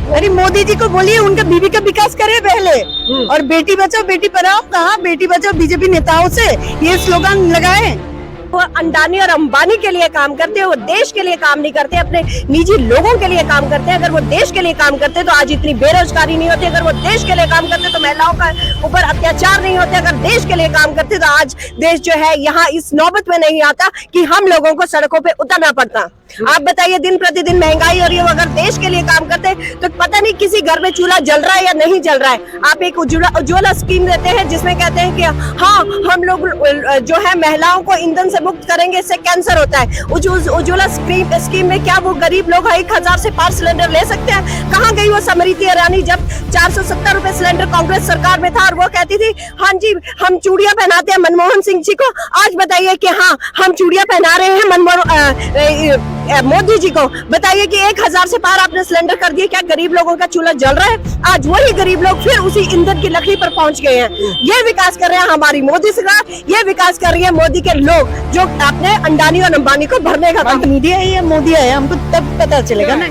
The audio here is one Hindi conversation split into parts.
अरे मोदी जी को बोलिए उनका बीवी का विकास करे पहले, और बेटी बचाओ बेटी पढ़ाओ कहाँ, बेटी बचाओ बीजेपी नेताओं से ये स्लोगन लगाए। वो अंडानी और अंबानी के लिए काम करते हैं, वो देश के लिए काम नहीं करते, अपने निजी लोगों के लिए काम करते हैं। अगर वो देश के लिए काम करते तो आज इतनी बेरोजगारी नहीं होती। अगर वो देश के लिए काम करते तो महिलाओं का ऊपर अत्याचार नहीं होते। अगर देश के लिए काम करते तो आज देश जो है यहाँ इस नौबत में नहीं आता कि हम लोगों को सड़कों पे उतरना पड़ता। आप बताइए, दिन प्रतिदिन महंगाई हो रही है, अगर देश के लिए काम करते तो पता नहीं किसी घर में चूल्हा जल रहा है या नहीं जल रहा है। आप एक उज्ज्वला स्कीम देते हैं जिसमें कहते हैं कि हाँ हम लोग जो है महिलाओं को ईंधन से मुक्त करेंगे, इससे कैंसर होता है। उज्ज्वला स्कीम में क्या वो गरीब लोग 1000 से पार सिलेंडर ले सकते हैं? कहाँ गई वो स्मृति ईरानी जब 470 रुपए सिलेंडर कांग्रेस सरकार में था और वो कहती थी हाँ जी हम चूड़ियां पहनाते हैं मनमोहन सिंह जी को। आज बताइए कि हाँ हम चूड़ियां पहना रहे हैं मोदी जी को। बताइए कि 1000 से पार आपने सिलेंडर कर दिए, क्या गरीब लोगों का चूल्हा जल रहा है? आज वही गरीब लोग फिर उसी ईंधन की लकड़ी पर पहुंच गए हैं। ये विकास कर रहे हैं हमारी मोदी सरकार, ये विकास कर रही है मोदी के लोग जो अपने अंडानी और अंबानी को भरने का काम। मीडिया है या मोदी आया हमको तब पता चलेगा ना।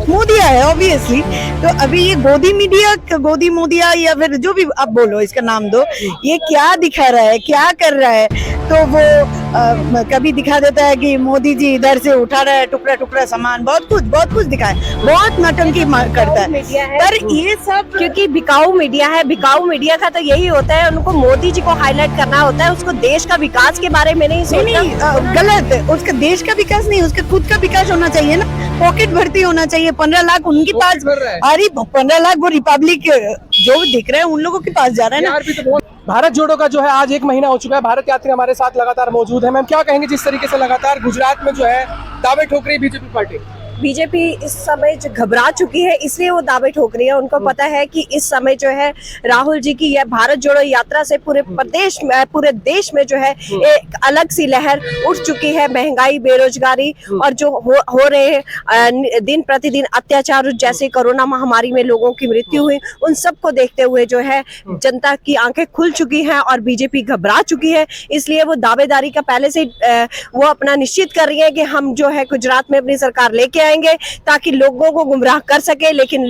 मोदी आया ऑब्वियसली। तो अभी ये गोदी मीडिया, गोदी मोदिया या फिर जो भी आप बोलो इसका नाम दो, ये क्या दिखा रहा है, क्या कर रहा है? तो वो कभी दिखा देता है कि मोदी जी इधर से उठा रहा है टुकड़ा टुकड़ा सामान, बहुत कुछ दिखाए, बहुत नौटंकी करता है। पर ये सब क्योंकि बिकाऊ मीडिया है, बिकाऊ मीडिया का तो यही होता है, उनको मोदी जी को हाईलाइट करना होता है, उसको देश का विकास के बारे में नहीं सोचना। गलत है, उसका देश का विकास नहीं, उसका खुद का विकास होना चाहिए ना। पॉकेट भर्ती होना चाहिए। 15 लाख उनके पास, अरे 15 लाख वो रिपब्लिक जो दिख रहे हैं उन लोगों के पास जा रहा है ना। भारत जोड़ो का जो है आज 1 महीना हो चुका है। भारत यात्री हमारे साथ लगातार मौजूद है। मैम क्या कहेंगे जिस तरीके से लगातार गुजरात में जो है दावे ठोक रही बीजेपी पार्टी? बीजेपी इस समय जो घबरा चुकी है इसलिए वो दावे ठोक रही है। उनको पता है कि इस समय जो है राहुल जी की यह भारत जोड़ो यात्रा से पूरे देश में जो है एक अलग सी लहर उठ चुकी है। महंगाई, बेरोजगारी और जो हो रहे हैं दिन प्रतिदिन अत्याचार, जैसे कोरोना महामारी में लोगों की मृत्यु हुई, उन सबको देखते हुए जो है जनता की आंखें खुल चुकी हैं और बीजेपी घबरा चुकी है। इसलिए वो दावेदारी का पहले से वो अपना निश्चित कर रही है कि हम जो है गुजरात में अपनी सरकार लेके आएंगे ताकि लोगों को गुमराह कर सके। लेकिन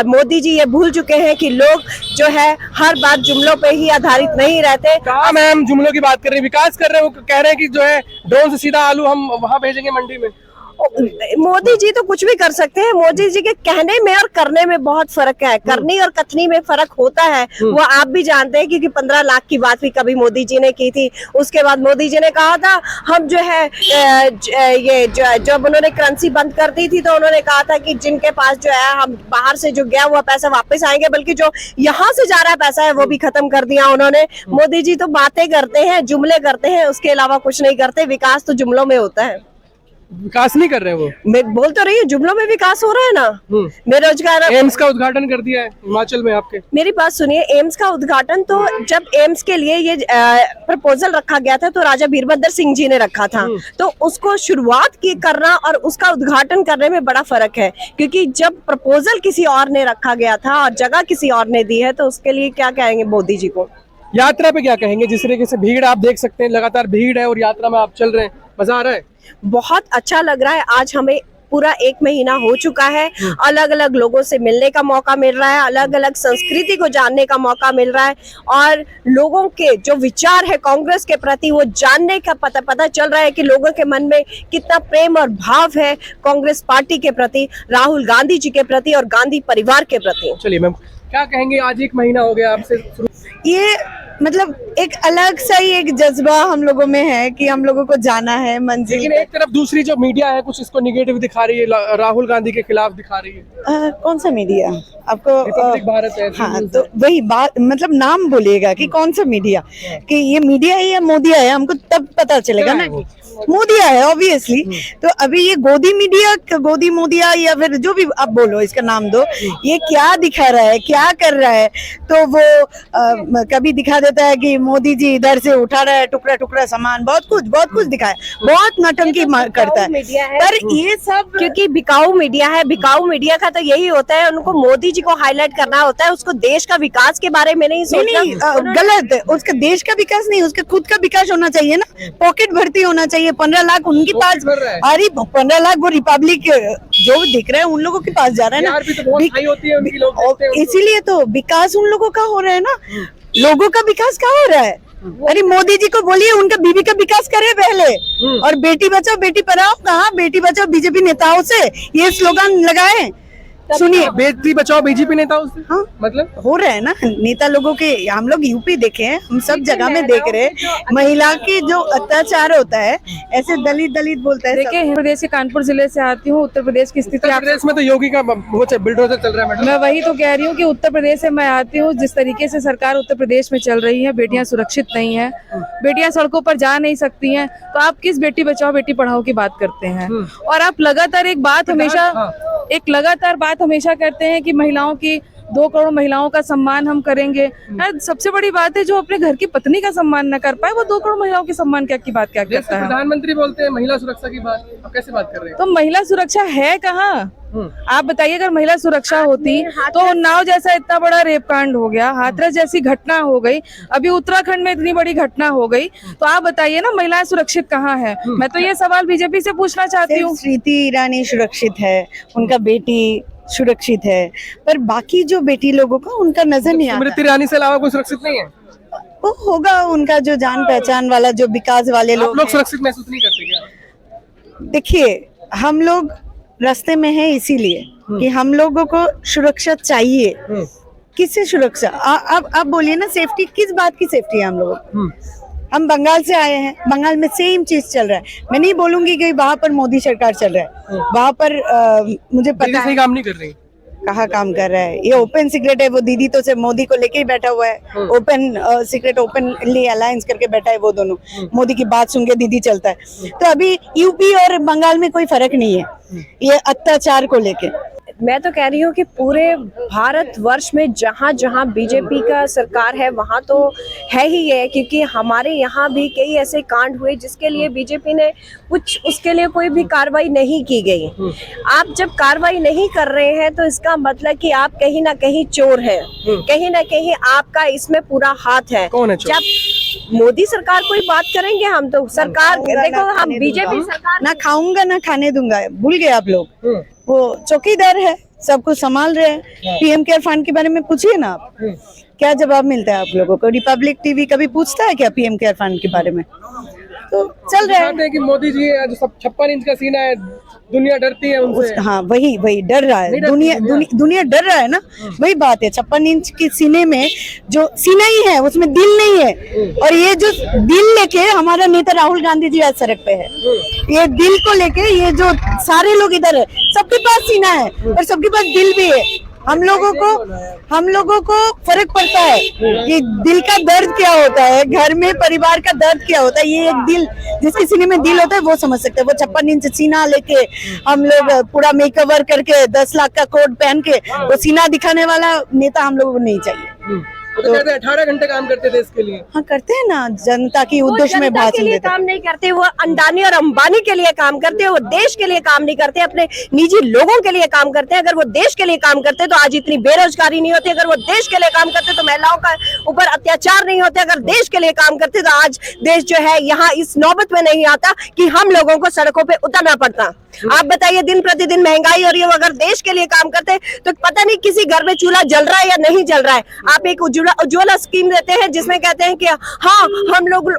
मोदी जी ये भूल चुके हैं कि लोग जो है हर बात जुमलों पे ही आधारित नहीं रहते। मैम जुमलों की बात कर रहे हैं, विकास कर रहे हैं, वो कह रहे हैं कि जो है ड्रोन से सीधा आलू हम वहां भेजेंगे मंडी में। मोदी जी तो कुछ भी कर सकते हैं। मोदी जी के कहने में और करने में बहुत फर्क है। करनी और कथनी में फर्क होता है, वो आप भी जानते हैं, क्योंकि 15 लाख की बात भी कभी मोदी जी ने की थी। उसके बाद मोदी जी ने कहा था हम जो है ये जब उन्होंने करेंसी बंद कर दी थी तो उन्होंने कहा था कि जिनके पास जो है हम बाहर से जो गया वो पैसा वापस आएंगे, बल्कि जो यहाँ से जा रहा है पैसा है वो भी खत्म कर दिया उन्होंने। मोदी जी तो बातें करते हैं, जुमले करते हैं, उसके अलावा कुछ नहीं करते। विकास तो जुमलों में होता है, विकास नहीं कर रहे वो। मैं बोल तो रही हूँ जुमलों में विकास हो रहा है ना। बेरोजगार, एम्स का उद्घाटन कर दिया है हिमाचल में आपके। मेरी बात सुनिए, एम्स का उद्घाटन तो जब एम्स के लिए ये प्रपोजल रखा गया था तो राजा वीरभद्र सिंह जी ने रखा था, तो उसको शुरुआत की करना और उसका उद्घाटन करने में बड़ा फर्क है। क्योंकि जब प्रपोजल किसी और ने रखा गया था और जगह किसी और ने दी है, तो उसके लिए क्या कहेंगे मोदी जी को? यात्रा पे क्या कहेंगे? जिस तरीके से भीड़ आप देख सकते हैं, लगातार भीड़ है और यात्रा में आप चल रहे हैं, मजा आ रहा है? बहुत अच्छा लग रहा है। आज हमें पूरा 1 महीना हो चुका है, अलग अलग लोगों से मिलने का मौका मिल रहा है, अलग अलग संस्कृति को जानने का मौका मिल रहा है और लोगों के जो विचार है कांग्रेस के प्रति वो जानने का पता चल रहा है कि लोगों के मन में कितना प्रेम और भाव है कांग्रेस पार्टी के प्रति, राहुल गांधी जी के प्रति और गांधी परिवार के प्रति। चलिए मैम क्या कहेंगे, आज 1 महीना हो गया आपसे ये मतलब एक अलग सा ही एक जज्बा हम लोगों में है कि हम लोगों को जाना है मंजिल। लेकिन एक तरफ दूसरी जो मीडिया है कुछ इसको निगेटिव दिखा रही है, राहुल गांधी के खिलाफ दिखा रही है। कौन सा मीडिया आपको? रिपब्लिक भारत है। हाँ, तो वही बात, मतलब नाम बोलिएगा कि कौन सा मीडिया, कि ये मीडिया है या मोदी आया हमको तब पता चलेगा ना। मोदी आया ऑब्वियसली। तो अभी ये गोदी मीडिया, गोदी मोदिया या फिर जो भी आप बोलो इसका नाम दो, ये क्या दिखा रहा है, क्या कर रहा है? तो वो कभी दिखा देता है कि मोदी जी इधर से उठा रहा है टुकड़ा टुकड़ा सामान, बहुत कुछ दिखाए, बहुत नौटंकी करता है। पर ये सब क्योंकि बिकाऊ मीडिया है, बिकाऊ मीडिया का तो यही होता है, उनको मोदी जी को हाईलाइट करना होता है, उसको देश का विकास के बारे में नहीं सोचना। गलत है, उसका देश का विकास नहीं, उसका खुद का विकास होना चाहिए ना। पॉकेट भर्ती होना चाहिए। 15 लाख उनके पास, अरे 15 लाख वो रिपब्लिक जो दिख रहा है उन लोगों के पास जा रहा है ना। यार भी तो बहुत हाई होती है उनकी, लोग देखते हैं उनको। इसीलिए तो विकास उन लोगों का हो रहा है ना, लोगों का विकास कहाँ हो रहा है? अरे मोदी जी को बोलिए उनका बीवी का विकास करे पहले। और बेटी बचाओ बेटी पढ़ाओ, कहाँ बेटी बचाओ बीजेपी नेताओं से ये स्लोगन लगाए? सुनिए, बेटी बचाओ बीजेपी नेताओं से, हाँ मतलब हो रहा है ना नेता लोगों के। हम लोग यूपी देखे हैं, हम सब जगह में देख रहे हैं, महिला के जो अत्याचार होता है, ऐसे दलित दलित बोलता है। देखिए, उत्तर प्रदेश के कानपुर जिले से आती हूँ। उत्तर प्रदेश की स्थिति उत्तर प्रदेश में तो योगी का बुलडोजर चल रहा है मैडम। मैं वही तो कह रही हूँ कि उत्तर प्रदेश से मैं आती हूँ। जिस तरीके से सरकार उत्तर प्रदेश में चल रही है, बेटियां सुरक्षित नहीं है, बेटियां सड़कों पर जा नहीं सकती हैं, तो आप किस बेटी बचाओ बेटी पढ़ाओ की बात करते हैं? और आप लगातार एक लगातार बात हमेशा करते हैं कि महिलाओं की 2 करोड़ महिलाओं का सम्मान हम करेंगे। सबसे बड़ी बात है, जो अपने घर की पत्नी का सम्मान न कर पाए वो 2 करोड़ महिलाओं के सम्मान क्या करता है? प्रधानमंत्री बोलते हैं महिला सुरक्षा की बात, आप कैसे बात कर रहे हैं? तो महिला सुरक्षा है कहाँ? आप बताइए, अगर महिला सुरक्षा होती तो उन्नाव जैसा इतना बड़ा रेप कांड हो गया, हाथरस जैसी घटना हो गई, अभी उत्तराखंड में इतनी बड़ी घटना हो गई, तो आप बताइए ना महिलाएं सुरक्षित कहाँ है? मैं तो ये सवाल बीजेपी से पूछना चाहती हूँ। स्मृति ईरानी सुरक्षित है, उनका बेटी सुरक्षित है, पर बाकी जो बेटी लोगों का उनका नजर नहीं आता। स्मृति ईरानी से अलावा कोई सुरक्षित नहीं है? वो होगा उनका जो जान पहचान वाला, जो विकास वाले आप लोग लोग। सुरक्षित महसूस नहीं करते क्या? देखिए, हम लोग रास्ते में हैं इसीलिए कि हम लोगों को सुरक्षा चाहिए। किससे सुरक्षा? आप बोलिए ना, सेफ्टी किस बात की सेफ्टी है हम लोगों को? हम बंगाल से आए हैं, बंगाल में सेम चीज चल रहा है। मैं नहीं बोलूंगी कि वहां पर मोदी सरकार चल रहा है, वहां पर मुझे पता सही है काम नहीं कर रही। कहाँ काम कर रहा है। ये ओपन सीक्रेट है, वो दीदी तो सिर्फ मोदी को लेके ही बैठा हुआ है। ओपन सीक्रेट, ओपनली अलायंस करके बैठा है वो दोनों। मोदी की बात सुन के दीदी चलता है। तो अभी यूपी और बंगाल में कोई फर्क नहीं है ये अत्याचार को लेके। मैं तो कह रही हूँ कि पूरे भारत वर्ष में जहाँ जहाँ बीजेपी का सरकार है वहाँ तो है ही है, क्योंकि हमारे यहाँ भी कई ऐसे कांड हुए जिसके लिए बीजेपी ने कुछ उसके लिए कोई भी कार्रवाई नहीं की गई। आप जब कार्रवाई नहीं कर रहे हैं तो इसका मतलब कि आप कहीं ना कहीं चोर हैं, कहीं ना कहीं आपका इसमें पूरा हाथ है। कौन है चोर? जब मोदी सरकार कोई बात करेंगे, हम तो सरकार देखो, हम बीजेपी सरकार ना खाऊंगा ना खाने दूंगा, भूल गए आप लोग। वो चौकीदार है, सब कुछ संभाल रहे हैं। पीएम केयर फंड के बारे में पूछिए ना आप, क्या जवाब मिलता है आप लोगों को? रिपब्लिक टीवी कभी पूछता है क्या पीएम केयर फंड के बारे में? तो चल रहा है कि मोदी जी जो 56 इंच का सीना है, दुनिया डरती है उनसे। हाँ, वही डर रहा है दुनिया डर रहा है ना। वही बात है, 56 इंच के सीने में जो सीना ही है उसमें दिल नहीं है। और ये जो दिल लेके हमारा नेता राहुल गांधी जी आज सड़क पे है, ये दिल को लेके ये जो सारे लोग इधर है, सबके पास सीना है और सबके पास दिल भी है। हम लोगों को फर्क पड़ता है कि दिल का दर्द क्या होता है, घर में परिवार का दर्द क्या होता है। ये एक दिल, जिसके सीने में दिल होता है वो समझ सकते हैं। वो 56 इंच सीना लेके हम लोग पूरा मेकओवर करके 10 लाख का कोट पहन के वो सीना दिखाने वाला नेता हम लोगों को नहीं चाहिए। तो कहते हैं 18 घंटे काम करते थे इसके लिए। हाँ, करते हैं ना, जनता की उद्देश्य में भाषण देते। काम नहीं करते, वो अंडानी और अंबानी के लिए काम करते हैं, वो देश के लिए काम नहीं करते, अपने निजी लोगों के लिए काम करते हैं। अगर वो देश के लिए काम करते तो आज इतनी बेरोजगारी नहीं होती। अगर वो देश के लिए काम करते तो महिलाओं का ऊपर अत्याचार नहीं होते। अगर देश के लिए काम करते तो आज देश जो है यहाँ इस नौबत में नहीं आता कि हम लोगों को सड़कों पे उतरना पड़ता। आप बताइए, दिन प्रतिदिन महंगाई हो रही है, अगर देश के लिए काम करते तो पता नहीं किसी घर में चूल्हा जल रहा है या नहीं जल रहा है। आप एक उज्ज्वला स्कीम देते हैं जिसमें कहते हैं कि हाँ, हम लोग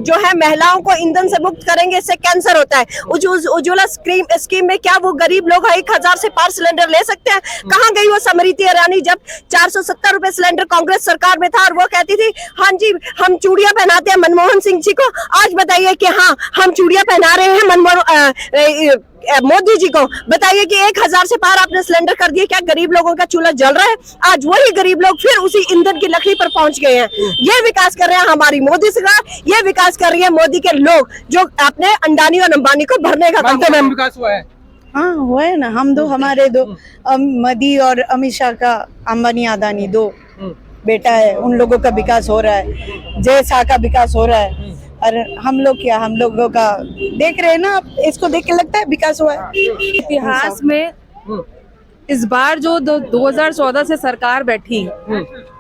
जो है महिलाओं को ईंधन से मुक्त करेंगे, इससे कैंसर होता है। उज्ज्वला स्कीम में क्या वो गरीब लोग 1000 से पार सिलेंडर ले सकते हैं? कहाँ गई वो स्मृति ईरानी जब 470 रुपए सिलेंडर कांग्रेस सरकार में था और वो कहती थी हाँ जी हम चूड़ियां पहनाते हैं मनमोहन सिंह जी को। आज बताइए कि हाँ, हम चूड़ियां पहना रहे हैं मोदी जी को। बताइए कि 1000 से पार आपने सिलेंडर कर दिए, क्या गरीब लोगों का चूल्हा जल रहा है? आज वही गरीब लोग फिर उसी ईंधन की लकड़ी पर पहुंच गए हैं। ये विकास कर रहे हैं हमारी मोदी सरकार, ये विकास कर रही है मोदी के लोग जो अपने अंडानी और अंबानी को भरने का काम। विकास हुआ है। हाँ, हुआ है ना। हम दो, हमारे दो मोदी और अमित शाह का, अंबानी अदानी 2 बेटा है, उन लोगों का विकास हो रहा है। जय शाह का विकास हो रहा है। और हम लोग क्या, हम लोगों का देख रहे हैं ना, इसको देख के लगता है विकास हुआ है। इतिहास में इस बार जो 2014 से सरकार बैठी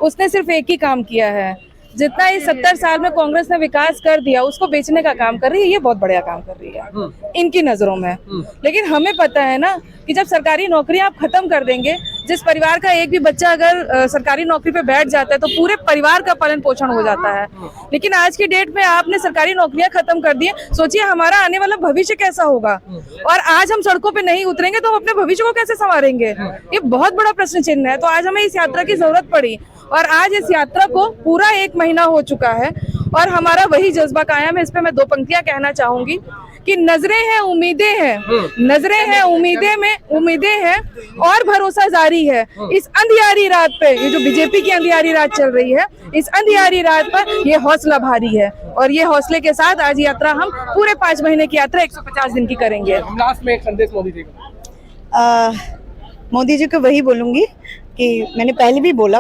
उसने सिर्फ एक ही काम किया है। जितना इस 70 साल में कांग्रेस ने विकास कर दिया उसको बेचने का काम कर रही है। ये बहुत बढ़िया काम कर रही है इनकी नजरों में। लेकिन हमें पता है ना कि जब सरकारी नौकरी आप खत्म कर देंगे, जिस परिवार का एक भी बच्चा अगर सरकारी नौकरी पे बैठ जाता है तो पूरे परिवार का पालन पोषण हो जाता है। लेकिन आज की डेट में आपने सरकारी नौकरियां खत्म कर दी है, सोचिए हमारा आने वाला भविष्य कैसा होगा। और आज हम सड़कों पे नहीं उतरेंगे तो हम अपने भविष्य को कैसे संवारेंगे, ये बहुत बड़ा प्रश्न चिन्ह है। तो आज हमें इस यात्रा की जरूरत पड़ी और आज इस यात्रा को पूरा 1 महीना हो चुका है और हमारा वही जज्बा कायम है। इस पे मैं 2 पंक्तियां कहना चाहूंगी कि नजरें हैं उम्मीदें हैं, नजरें हैं उम्मीदें हैं और भरोसा जारी है। इस अंधियारी रात पे, ये जो बीजेपी की अंधियारी रात चल रही है, इस अंधियारी रात पर ये हौसला भारी है और ये हौसले के साथ आज यात्रा हम पूरे 5 महीने की यात्रा 150 दिन की करेंगे। लास्ट में एक संदेश मोदी जी का। मोदी जी को वही बोलूंगी कि मैंने पहले भी बोला,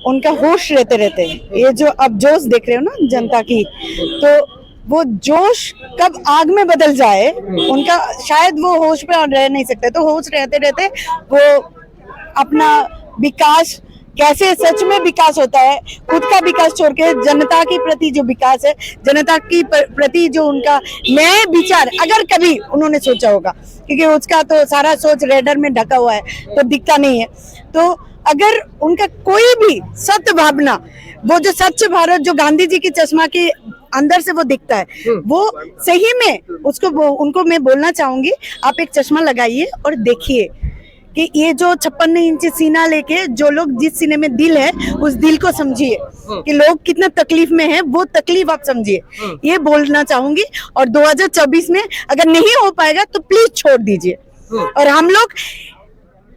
उनका होश रहते रहते ये जो अब जोश देख रहे हो ना जनता की, तो वो जोश कब आग में बदल जाए, उनका शायद वो होश पे रह नहीं सकते। तो होश रहते रहते वो अपना विकास, कैसे सच में विकास होता है, खुद का विकास छोड़ के जनता के प्रति जो विकास है, जनता की प्रति जो उनका नए विचार अगर कभी उन्होंने सोचा होगा, क्योंकि उसका तो सारा सोच रेडर में ढका हुआ है तो दिखता नहीं है। तो अगर उनका कोई भी सत्य भावना, वो जो सच्च भारत जो गांधी जी की चश्मा के अंदर से वो दिखता है, वो सही में उसको उनको मैं बोलना चाहूंगी, आप एक चश्मा लगाइए और देखिए कि ये जो 56 इंच सीना लेके जो लोग, जिस सीने में दिल है उस दिल को समझिए कि लोग कितना तकलीफ में हैं, वो तकलीफ आप समझिए, ये बोलना चाहूंगी। और 2024 में अगर नहीं हो पाएगा तो प्लीज छोड़ दीजिए। और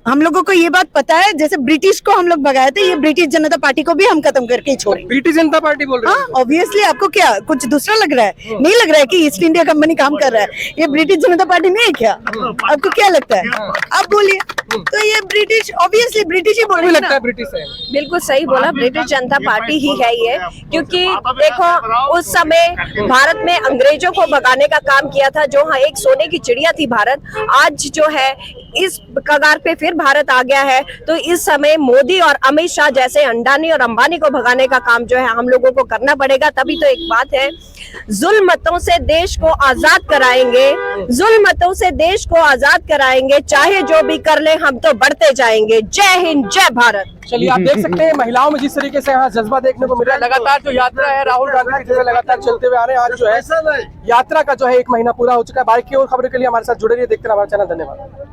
हम लोगों को ये बात पता है, जैसे ब्रिटिश को हम लोग भगाए थे, ये ब्रिटिश जनता पार्टी को भी हम खत्म करके ही छोड़ेंगे। ब्रिटिश जनता पार्टी बोल रहे हैं? हाँ, ऑब्वियसली। आपको क्या कुछ दूसरा लग रहा है? नहीं लग रहा है कि ईस्ट इंडिया कंपनी काम कर रहा है? ये ब्रिटिश जनता पार्टी नहीं है क्या? आपको क्या लगता है? आप बोलिए। तो ये ब्रिटिश, ऑब्वियसली ब्रिटिश ही बोल रही है लगता ना? है ब्रिटिश है। बिल्कुल सही बोला, ब्रिटिश जनता पार्टी ही है ये। क्योंकि देखो उस समय भारत में अंग्रेजों को भगाने का काम किया था, जो हाँ एक सोने की चिड़िया थी भारत, आज जो है इस कगार पे फिर भारत आ गया है। तो इस समय मोदी और अमित शाह जैसे अंडानी और अंबानी को भगाने का काम जो है हम लोगों को करना पड़ेगा। तभी तो एक बात है, जुल्मतों से देश को आजाद कराएंगे, जुल्मतों से देश को आजाद कराएंगे, चाहे जो भी कर ले हम तो बढ़ते जाएंगे। जय हिंद, जय भारत। चलिए आप देख सकते हैं महिलाओं में जिस तरीके से यहाँ जज्बा देखने को मिल रहा है। लगातार जो यात्रा है राहुल गांधी की जगह लगातार चलते हुए आ रहे हैं। आज जो है यात्रा का जो है 1 महीना पूरा हो चुका है। बाकी और खबरों के लिए हमारे साथ जुड़े रहिए, देखते रहिए हमारा चैनल। धन्यवाद।